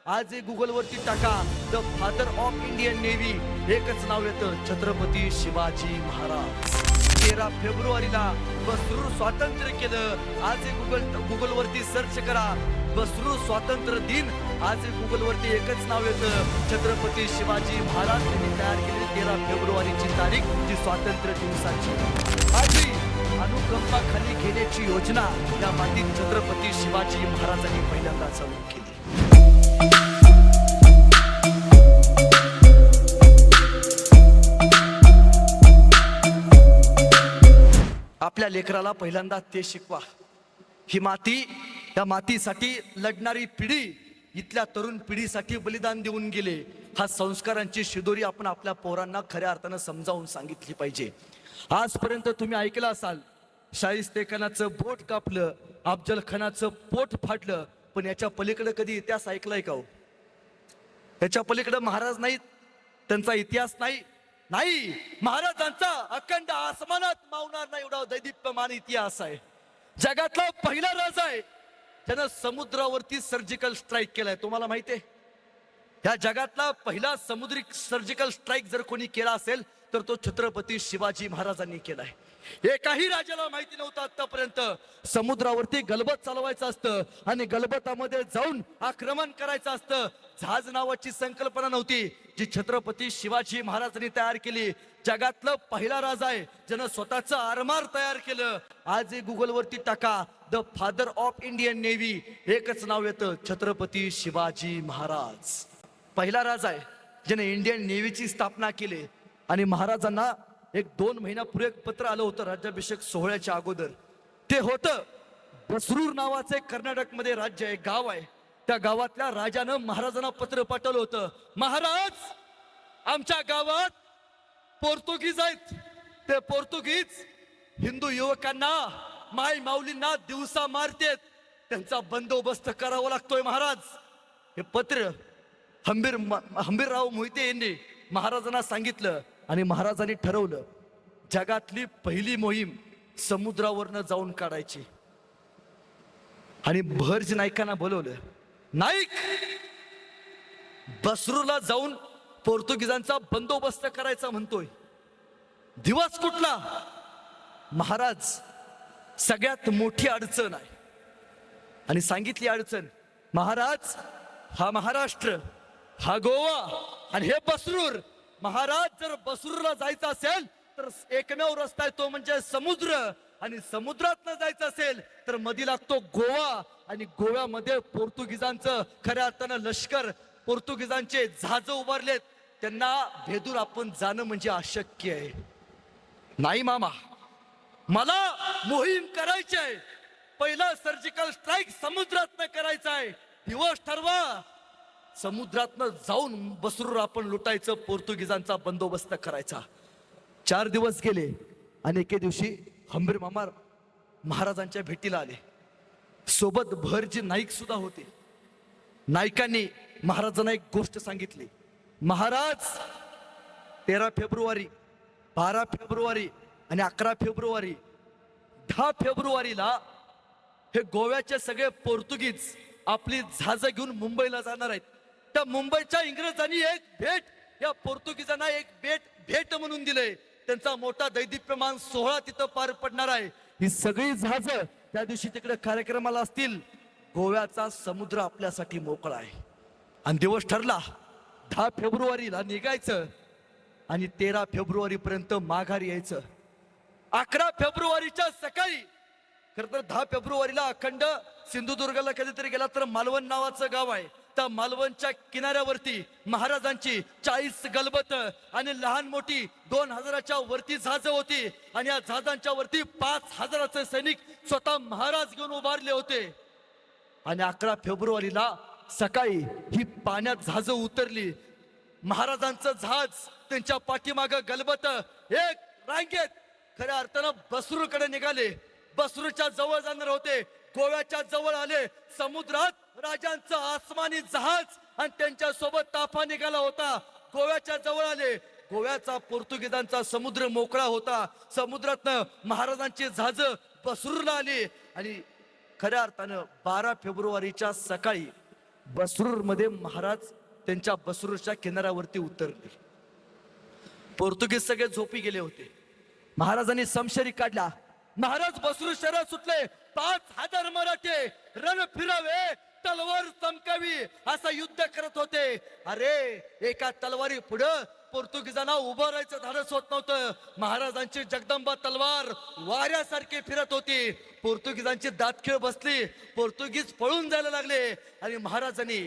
आज गुगल वरती टाका the father of Indian navy, एकच नाव येतं, छत्रपती शिवाजी महाराज. 13 फेब्रुवारीला बसरूर स्वातंत्र्य केलं. आज गुगल वरती सर्च करा बसरूर स्वातंत्र्य दिन. आज गुगल वरती एकच नाव येतं, छत्रपती शिवाजी महाराज यांनी तयार केलेली 13 फेब्रुवारीची तारीख, जी स्वातंत्र्य दिवसाची. आजही अनुकंपा खाली घेण्याची योजना या मातीत छत्रपती शिवाजी महाराजांनी पहिल्यांदा चालू केली. आपल्या लेकराला पहिल्यांदा ते शिकवा. ही माती, या मातीसाठी लढणारी पिढी इथल्या तरुण पिढीसाठी बलिदान देऊन गेले. हा संस्कारांची शिदोरी आपण आपल्या पोरांना खऱ्या अर्थानं समजावून सांगितली पाहिजे. आजपर्यंत तुम्ही ऐकलं असाल, शाहिस्तेखानाचं बोट कापलं, अफजल खानाचं पोट फाडलं, पण याच्या पलीकडे कधी इतिहास ऐकलाय का हो? याच्या पलीकडे महाराज नाहीत, त्यांचा इतिहास नाही. नाही, महाराजांचा अखंड आसमानात मावणार नाही एवढा दैदिप्यमान इतिहास आहे. जगातला पहिला राजा आहे ज्यानं समुद्रावरती सर्जिकल स्ट्राईक केलाय. तुम्हाला माहिती आहे, या जगातला पहिला समुद्री सर्जिकल स्ट्राईक जर कोणी केला असेल तर तो छत्रपती शिवाजी महाराजांनी केलाय. एकाही राजाला माहिती नव्हतं आतापर्यंत समुद्रावरती गलबत चालवायचं असतं आणि गलबतामध्ये जाऊन आक्रमण करायचं असतं. जहाज नावाची संकल्पना नव्हती, जी छत्रपती शिवाजी महाराजांनी तयार केली. जगातलं पहिला राजा आहे ज्यानं स्वतःचं आरमार तयार केलं. आज गुगल वरती टाका the father of Indian navy, एकच नाव येतं, छत्रपती शिवाजी महाराज. पहिला राजा आहे ज्याने इंडियन नेव्हीची स्थापना केली. आणि महाराजांना एक 2 महिन्यापूर्वी एक पत्र आलं होतं राज्याभिषेक सोहळ्याच्या अगोदर. ते होतं, बसरूर नावाचं एक कर्नाटकमध्ये राज्य आहे, गाव आहे. त्या गावातल्या राजानं महाराजांना पत्र पाठवलं होतं, महाराज, आमच्या गावात पोर्तुगीज आहेत. ते पोर्तुगीज हिंदू युवकांना, माय माऊलींना दिवसा मारतेत, त्यांचा बंदोबस्त करावा लागतोय महाराज. हे पत्र हंबीरराव मोहिते यांनी महाराजांना सांगितलं आणि महाराजांनी ठरवलं जगातली पहिली मोहीम समुद्रावरनं जाऊन काढायची. आणि भरज नाईकांना बोलवलं. नाईक, बसरूरला जाऊन पोर्तुगीजांचा बंदोबस्त करायचा म्हणतोय. दिवस कुठला? महाराज, सगळ्यात मोठी अडचण आहे. आणि सांगितली अडचण, महाराज, हा महाराष्ट्र, हा गोवा आणि हे बसरूर. महाराज, जर बसरूरला जायचं असेल तर एकमेव रस्ता आहे, तो म्हणजे समुद्र. आणि समुद्रातनं जायचं असेल तर मध्ये लागतो गोवा. आणि गोव्यामध्ये पोर्तुगीजांचं खऱ्या अर्थानं लष्कर, पोर्तुगीजांचे जहाज उभारलेत, त्यांना भेदून आपण जाणं म्हणजे अशक्य आहे. नाही मामा, मला मोहीम करायची आहे. पहिला सर्जिकल स्ट्राईक समुद्रातनं करायचा आहे. दिवस ठरवा, समुद्रातनं जाऊन बसरूर आपण लुटायचं, पोर्तुगीजांचा बंदोबस्त करायचा. 4 दिवस गेले आणि एके दिवशी हंबीर मामा महाराजांच्या भेटीला आले. सोबत भरजी नाईक सुद्धा होते. नाईकांनी महाराजांना एक गोष्ट सांगितली, महाराज, 13 फेब्रुवारी, 12 फेब्रुवारी आणि 11 फेब्रुवारी, 10 फेब्रुवारीला हे गोव्याचे सगळे पोर्तुगीज आपली जहाज घेऊन मुंबईला जाणार आहेत. त्या मुंबईच्या इंग्रजांनी एक भेट या पोर्तुगीजांना एक भेट म्हणून दिले. त्यांचा मोठा दैदिप्यमान सोहळा तिथं पार पडणार आहे. ही सगळी जहाज त्या दिवशी तिकडे कार्यक्रमाला असतील. गोव्याचा समुद्र आपल्यासाठी मोकळा आहे. आणि दिवस ठरला, 10 फेब्रुवारीला निघायचं आणि 13 फेब्रुवारी पर्यंत माघारी यायचं. 11 फेब्रुवारीच्या सकाळी, खरं तर 10 फेब्रुवारीला अखंड सिंधुदुर्गला कधीतरी गेला तर मालवण नावाचं गाव आहे, त्या मालवणच्या किनाऱ्यावरती महाराजांची 40 गलबत आणि लहान मोठी 2000च्या वरती जहाज होती. आणि या जहाजांच्या वरती 5000 सैनिक स्वतः महाराज घेऊन उभारले होते. आणि 11 फेब्रुवारीला सकाळी ही पाण्यात जहाज उतरली. महाराजांचं जहाज, त्यांच्या पाठीमागं गलबत एक रांगेत खऱ्या अर्थानं बसरूरकडे निघाले. बसरूरच्या जवळ जाणार होते, गोव्याच्या जवळ आले. समुद्रात राजांचं आसमानी जहाज आणि त्यांच्या सोबत ताफा निघाला होता. गोव्याच्या जवळ आले. गोव्याचा पोर्तुगीजांचा समुद्र मोकळा होता. समुद्रातनं महाराजांची जहाज बसरूरला आली. आणि खऱ्या अर्थानं 12 फेब्रुवारीच्या सकाळी बसरूर मध्ये महाराज त्यांच्या बसरूरच्या किनाऱ्यावरती उतरले. पोर्तुगीज सगळे झोपी गेले होते. महाराजांनी समशेरी काढला. महाराज बसरूर शहरात सुटले. 5,000 मराठे रण फिरावे तलवार चमकावी असं युद्ध करत होते. अरे एका तलवारी पुढं पोर्तुगीजांना उभं राहायचं धाडस होत नव्हतं. महाराजांची जगदंबा तलवार वाऱ्यासारखी फिरत होती. पोर्तुगीजांची दातखिळ बसली. पोर्तुगीज पळून जायला लागले आणि महाराजांनी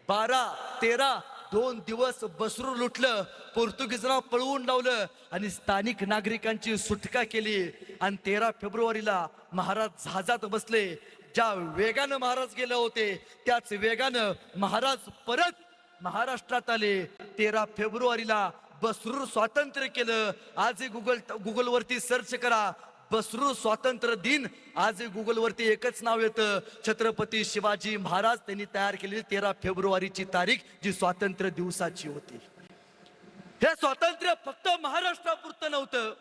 12-13 2 दिवस बसरूर लुटलं. पोर्तुगीजांना पळवून लावलं आणि स्थानिक नागरिकांची सुटका केली. आणि 13 फेब्रुवारीला महाराज जहाजात बसले. ज्या वेगानं महाराज गेले होते त्याच वेगानं महाराज परत महाराष्ट्रात आले. 13 फेब्रुवारीला बसरूर स्वातंत्र्य केलं. आजही गुगलवरती सर्च करा बसरूर स्वातंत्र्य दिन. आजही गुगलवरती एकच नाव येतं, छत्रपती शिवाजी महाराज त्यांनी तयार केलेली 13 फेब्रुवारीची तारीख जी स्वातंत्र्य दिवसाची होती. हे स्वातंत्र्य फक्त महाराष्ट्रापुरतं नव्हतं.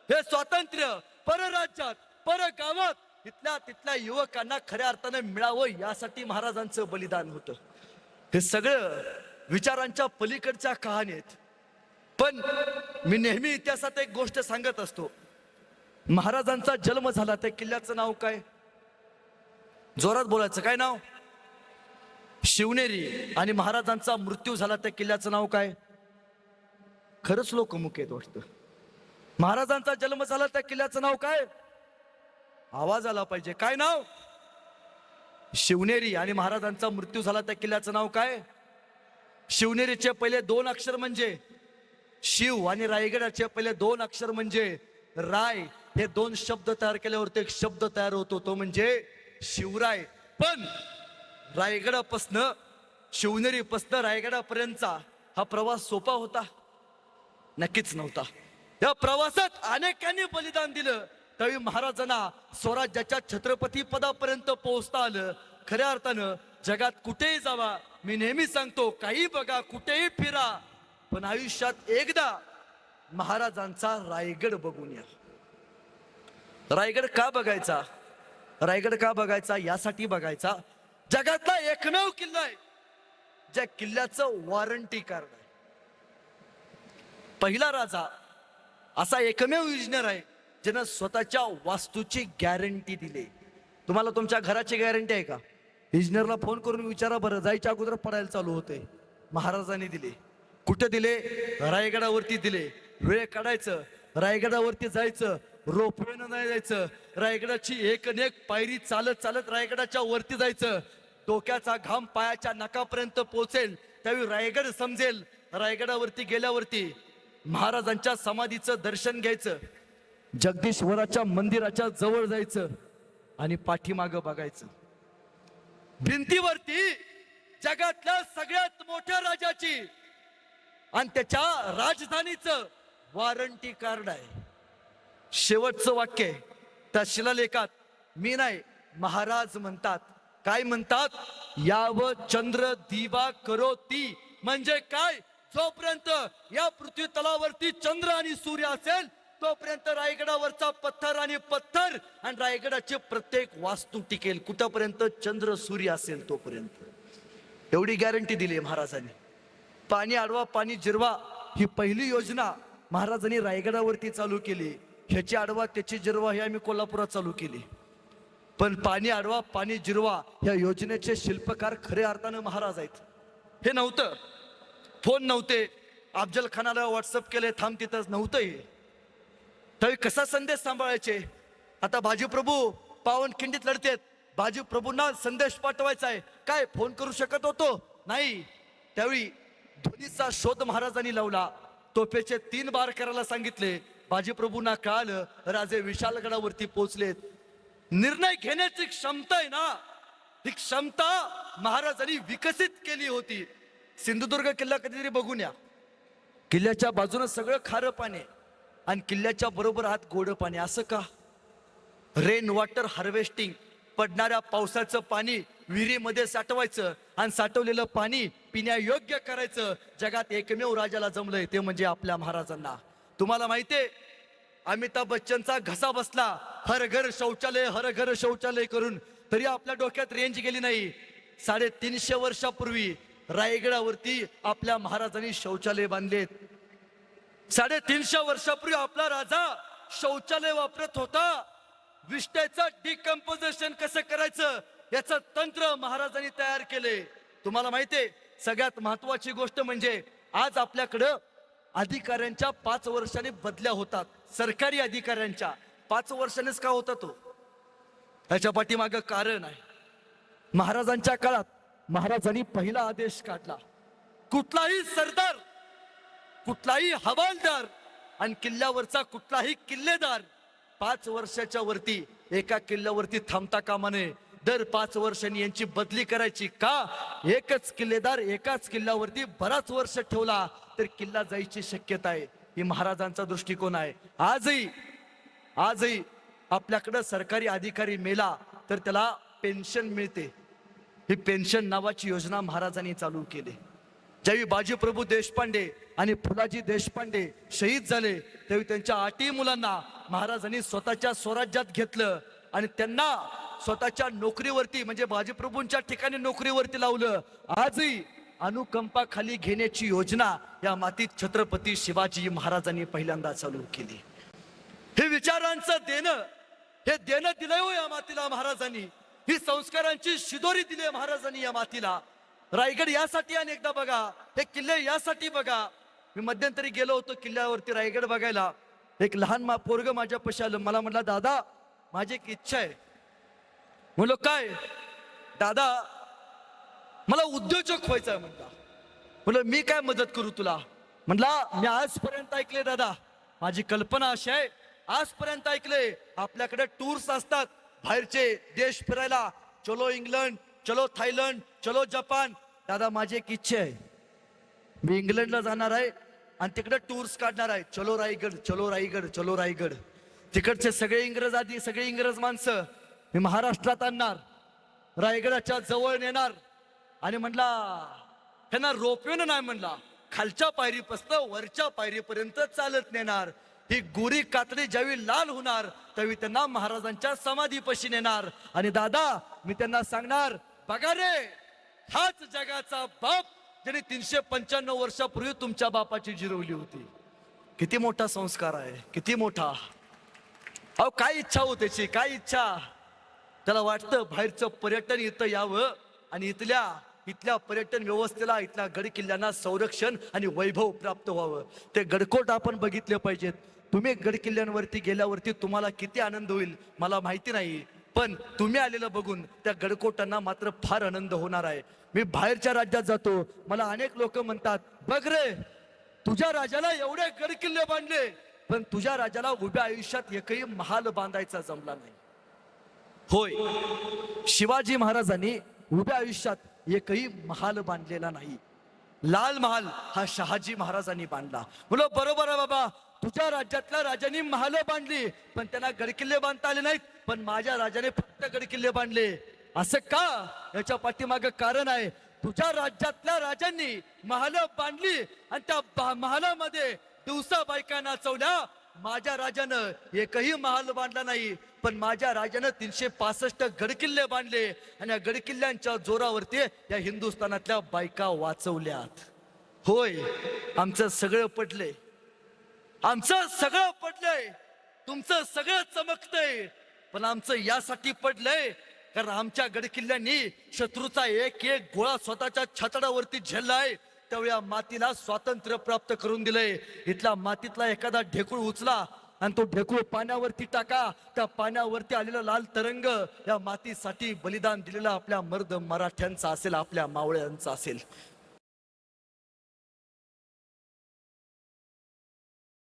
हे स्वातंत्र्य परराज्यात परगावात तिथल्या युवकांना खऱ्या अर्थानं मिळावं यासाठी महाराजांचं बलिदान होतं. हे सगळं विचारांच्या पलीकडच्या कहाणी आहेत. पण मी नेहमी इतिहासात एक गोष्ट सांगत असतो. महाराजांचा जन्म झाला त्या किल्ल्याचं नाव काय? जोरात बोलायचं, काय नाव? शिवनेरी. आणि महाराजांचा मृत्यू झाला त्या किल्ल्याचं नाव काय? खरंच लोकमुख आहेत वाटतं. महाराजांचा जन्म झाला त्या किल्ल्याचं नाव काय? आवाज आला पाहिजे. काय नाव? शिवनेरी. आणि महाराजांचा मृत्यू झाला त्या किल्ल्याचं नाव काय? शिवनेरीचे पहिले 2 अक्षर म्हणजे शिव आणि रायगडाचे पहिले 2 अक्षर म्हणजे राय. हे 2 शब्द तयार केल्यावरती एक शब्द तयार होतो, तो म्हणजे शिवराय. पण रायगडापासनं शिवनेरीपासनं रायगडापर्यंतचा हा प्रवास सोपा होता? नक्कीच नव्हता. या प्रवासात अनेकांनी बलिदान दिलं. त्यावेळी महाराजांना स्वराज्याच्या छत्रपती पदापर्यंत पोहोचता आलं. खऱ्या अर्थानं जगात कुठेही जावा, मी नेहमी सांगतो, काही बघा, कुठेही फिरा, पण आयुष्यात एकदा महाराजांचा रायगड बघून या. रायगड का बघायचा? रायगड का बघायचा? यासाठी बघायचा, जगातला एकमेव किल्ला आहे ज्या किल्ल्याचं वॉरंटी कार्ड आहे. पहिला राजा असा एकमेव इंजिनियर आहे ज्यानं स्वतःच्या वास्तूची गॅरंटी दिली. तुम्हाला तुमच्या घराची गॅरंटी आहे का? इंजिनियरला फोन करून विचारा बरं, जायच्या अगोदर पडायला चालू होते. महाराजांनी दिले. कुठे दिले? रायगडावरती दिले. वेळ काढायचं, रायगडावरती जायचं, रोपवेनं नाही जायचं, रायगडाची एक पायरी चालत चालत रायगडाच्या वरती जायचं. डोक्याचा घाम पायाच्या नाकापर्यंत पोहोचेल त्यावेळी रायगड समजेल. रायगडावरती गेल्यावरती महाराजांच्या समाधीचं दर्शन घ्यायचं, जगदीश्वराच्या मंदिराच्या जवळ जायचं आणि पाठीमागं बघायचं. भिंतीवरती जगातल्या सगळ्यात मोठ्या राजाची आणि त्याच्या राजधानीचं वॉरंटी कार्ड आहे. शेवटचं वाक्य आहे त्या शिलालेखात. मी नाही, महाराज म्हणतात. काय म्हणतात? याव चंद्र दिवा करोती. म्हणजे काय? जोपर्यंत या पृथ्वी तलावरती चंद्र आणि सूर्य असेल तोपर्यंत रायगडावरचा पत्थर आणि पत्थर आणि रायगडाची प्रत्येक वास्तू टिकेल. कुठपर्यंत? चंद्र सूर्य असेल तोपर्यंत. एवढी गॅरंटी दिली महाराजांनी. पाणी अडवा पाणी जिरवा ही पहिली योजना महाराजांनी रायगडावरती चालू केली. ह्याची अडवा त्याची जिरवा ही आम्ही कोल्हापुरात चालू केली. पण पाणी अडवा पाणी जिरवा या योजनेचे शिल्पकार खऱ्या अर्थानं महाराज आहेत. हे नव्हतं. फोन नव्हते, अफजल खानाला व्हॉट्सअप केले, थांब तिथंच नव्हतं. हे त्यावेळी कसा संदेश सांभाळायचे? आता बाजीप्रभू पावनखिंडीत लढतेत, बाजीप्रभूंना संदेश पाठवायचा आहे, काय फोन करू शकत होतो? नाही. त्यावेळी ध्वनीचा शोध महाराजांनी लावला. तोफेचे 3 बार करायला सांगितले. बाजीप्रभूंना कळालं राजे विशालगडावरती पोहोचलेत. निर्णय घेण्याची क्षमता आहे ना, ही क्षमता महाराजांनी विकसित केली होती. सिंधुदुर्ग किल्ला कधीतरी बघून या. किल्ल्याच्या बाजूने सगळं खारं पाणी आणि किल्ल्याच्या बरोबर आत गोड पाणी. असं का? Rain water harvesting. पडणाऱ्या पावसाचं पाणी विहिरीमध्ये साठवायचं आणि साठवलेलं पाणी पिण्यायोग्य करायचं. जगात एकमेव राजाला जमलंय, ते म्हणजे आपल्या महाराजांना. तुम्हाला माहितीये अमिताभ बच्चनचा घसा बसला हर घर शौचालय हर घर शौचालय करून, तरी आपल्या डोक्यात रेंज गेली नाही. 350 वर्षापूर्वी रायगडावरती आपल्या महाराजांनी शौचालय बांधलेत. 350 वर्षापूर्वी आपला राजा शौचालय वापरत होता. विष्ट्याचं डिकम्पोजिशन कसं करायचं याचं तंत्र महाराजांनी तयार केले. तुम्हाला माहितीये सगळ्यात महत्वाची गोष्ट म्हणजे आज आपल्याकडं अधिकाऱ्यांच्या 5 वर्षांनी बदल्या होतात. सरकारी अधिकाऱ्यांच्या 5 वर्षांनीच का होता तो? याच्या पाठीमागं कारण आहे. महाराजांच्या काळात महाराजांनी पहिला आदेश काढला, कुठलाही सरदार, कुठलाही हवालदार आणि किल्ल्यावरचा कुठलाही किल्लेदार 5 वर्षाच्या वरती एका किल्ल्यावरती थांबता कामा नये. दर 5 वर्षांनी यांची बदली करायची. का? एकच किल्लेदार एकाच किल्ल्यावरती बराच वर्ष ठेवला तर किल्ला जायची शक्यता आहे. ही महाराजांचा दृष्टिकोन आहे. आजही आपल्याकडं सरकारी अधिकारी मेला तर त्याला पेन्शन मिळते. ही पेन्शन नावाची योजना महाराजांनी चालू केली. ज्यावेळी बाजीप्रभू देशपांडे आणि फुलाजी देशपांडे शहीद झाले त्यावेळी त्यांच्या 8 मुलांना महाराजांनी स्वतःच्या स्वराज्यात घेतलं आणि त्यांना स्वतःच्या नोकरीवरती म्हणजे बाजीप्रभूंच्या ठिकाणी नोकरीवरती लावलं. आजही अनुकंपा खाली घेण्याची योजना या मातीत छत्रपती शिवाजी महाराजांनी पहिल्यांदा चालू केली. हे विचारांचं देणं, हे देणं दिलंय हो या मातीला महाराजांनी. ही संस्कारांची शिदोरी दिली महाराजांनी या मातीला. रायगड यासाठी अनेकदा बघा, हे किल्ले यासाठी बघा. मी मध्यंतरी गेलो होतो किल्ल्यावरती रायगड बघायला. एक लहान पोरग माझ्या पशी आलं. मला म्हटलं, दादा माझी एक इच्छा आहे. म्हणलो काय? दादा मला उद्योजक व्हायचं आहे म्हणला. म्हणलं मी काय मदत करू तुला? म्हणला मी आजपर्यंत ऐकले दादा, माझी कल्पना अशी आहे, आजपर्यंत ऐकले आपल्याकडे टूर्स असतात बाहेरचे देश फिरायला, चलो इंग्लंड, चलो थायलंड, चलो जपान. दादा माझी एक इच्छा आहे, मी इंग्लंडला जाणार आहे आणि तिकडे टूर्स काढणार आहे. चलो रायगड, चलो रायगड, चलो रायगड. तिकडचे सगळे इंग्रज आधी सगळे इंग्रज माणसं मी महाराष्ट्रात आणणार, रायगडाच्या जवळ नेणार आणि म्हणला त्यांना रोपवेनं नाही म्हणला, खालच्या पायरीपासून वरच्या पायरीपर्यंत चालत नेणार. ही गोरी कातडी ज्यावेळी लाल होणार त्यावेळी त्यांना महाराजांच्या समाधीपाशी नेणार आणि दादा मी त्यांना सांगणार, बघा रे हाच जगाचा बाप ज्याने 395 वर्षापूर्वी तुमच्या बापाची जिरवली होती. किती मोठा संस्कार आहे, किती मोठा. अहो काय इच्छा हो त्याची, काय इच्छा. त्याला वाटतं बाहेरचं पर्यटन इथं यावं आणि इथल्या पर्यटन व्यवस्थेला, इथल्या गड किल्ल्यांना संरक्षण आणि वैभव प्राप्त व्हावं. ते गडकोट आपण बघितले पाहिजेत. तुम्ही गड किल्ल्यांवरती गेल्यावरती तुम्हाला किती आनंद होईल मला माहिती नाही, पण तुम्ही आलेलं बघून त्या गडकोटांना मात्र फार आनंद होणार आहे. मी बाहेरच्या राज्यात जातो, मला अनेक लोक म्हणतात, बघ रे तुझ्या राजाला एवढे गड किल्ले बांधले पण तुझ्या राजाला उभ्या आयुष्यात एकही महाल बांधायचा जमला नाही. होय, शिवाजी महाराजांनी उभ्या आयुष्यात एकही महाल बांधलेला नाही. लाल महाल हा शहाजी महाराजांनी बांधला. म्हणलं बरोबर आहे बाबा, तुझ्या राज्यातल्या राजांनी महाल बांधली पण त्यांना गडकिल्ले बांधता आले नाहीत, पण माझ्या राजाने फक्त गडकिल्ले बांधले. असं का? याच्या पाठीमागं कारण आहे, तुझ्या राज्यातल्या राजांनी महाल बांधली आणि त्या महालामध्ये दिवसा बायका नाचवल्या. माझ्या राजानं एकही महाल बांधला नाही, पण माझ्या राजानं 365 गडकिल्ले बांधले आणि या गडकिल्ल्यांच्या जोरावरती या हिंदुस्थानातल्या बायका वाचवल्यात. होय, आमचं सगळं पडलंय, आमचं सगळं पडलंय, तुमचं सगळं चमकतंय, पण आमचं यासाठी पडलंय कारण आमच्या गडकिल्ल्यांनी शत्रूचा एक एक गोळा स्वतःच्या छातडावरती झेललाय. त्यावेळी या मातीला स्वातंत्र्य प्राप्त करून दिलंय. इथल्या मातीतला एखादा ढेकूळ उचला आणि तो ढेकूळ पाण्यावरती टाका, त्या पाण्यावरती आलेला लाल तरंग या मातीसाठी बलिदान दिलेला आपल्या मर्द मराठ्यांचा असेल, आपल्या मावळ्यांचा असेल.